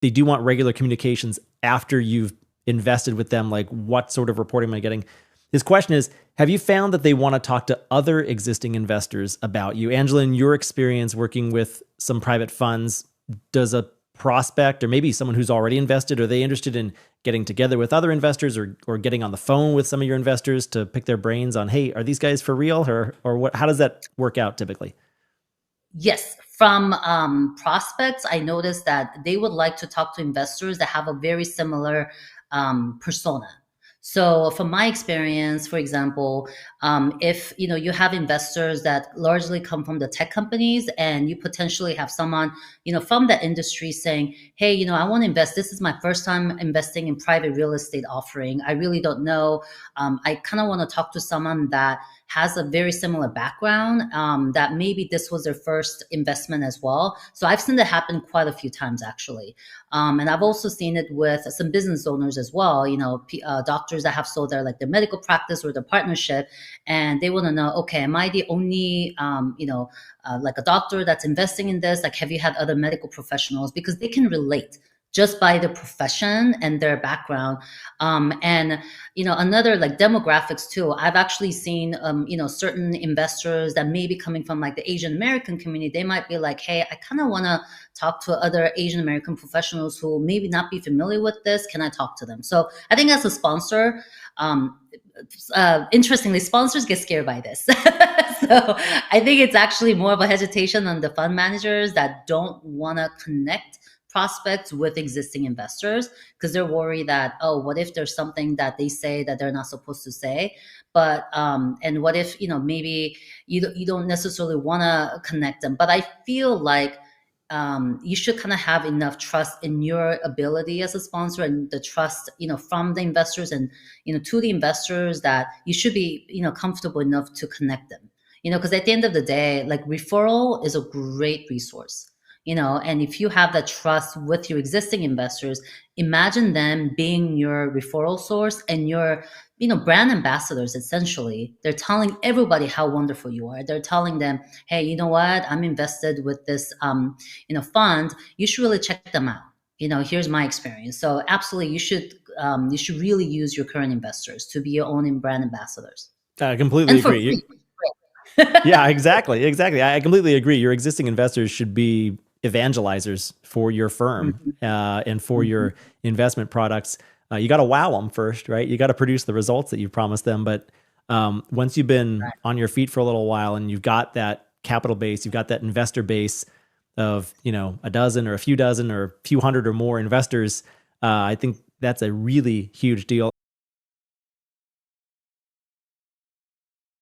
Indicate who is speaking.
Speaker 1: they do want regular communications after you've invested with them, like what sort of reporting am I getting? His question is, have you found that they want to talk to other existing investors about you? Angela, in your experience working with some private funds, does a prospect or maybe someone who's already invested, are they interested in getting together with other investors or getting on the phone with some of your investors to pick their brains on, hey, are these guys for real or what? How does that work out typically?
Speaker 2: Yes, from prospects, I noticed that they would like to talk to investors that have a very similar persona. So, from my experience, for example, if you have investors that largely come from the tech companies, and you potentially have someone from the industry saying, "Hey, I want to invest. This is my first time investing in private real estate offering. I really don't know. I kind of want to talk to someone that has a very similar background, that maybe this was their first investment as well." So I've seen that happen quite a few times actually. And I've also seen it with some business owners as well, doctors that have sold their medical practice or their partnership, and they want to know, okay, am I the only, like a doctor that's investing in this? Like, have you had other medical professionals? Because they can relate just by the profession and their background. And another like demographics too. I've actually seen certain investors that may be coming from like the Asian American community. They might be like, hey, I kind of want to talk to other Asian American professionals who maybe not be familiar with this. Can I talk to them? So I think as a sponsor, interestingly, sponsors get scared by this. So I think it's actually more of a hesitation on the fund managers that don't want to connect prospects with existing investors, because they're worried that, oh, what if there's something that they say that they're not supposed to say? But and what if maybe you don't necessarily want to connect them? But I feel like you should kind of have enough trust in your ability as a sponsor, and the trust from the investors, and to the investors, that you should be comfortable enough to connect them. Because at the end of the day, like, referral is a great resource. And if you have that trust with your existing investors, imagine them being your referral source and your brand ambassadors. Essentially, they're telling everybody how wonderful you are. They're telling them, hey, you know what, I'm invested with this fund. You should really check them out. Here's my experience. So absolutely, you should really use your current investors to be your own brand ambassadors,
Speaker 1: I completely
Speaker 2: and for
Speaker 1: agree.
Speaker 2: free.
Speaker 1: Yeah, exactly. Exactly. I completely agree. Your existing investors should be evangelizers for your firm
Speaker 2: Mhm,
Speaker 1: and for
Speaker 2: mhm.
Speaker 1: your investment products. You got to wow them first, right? You got to produce the results that you promised them. But once you've been on your feet for a little while and you've got that capital base, you've got that investor base of, a dozen or a few dozen or a few hundred or more investors, I think that's a really huge deal.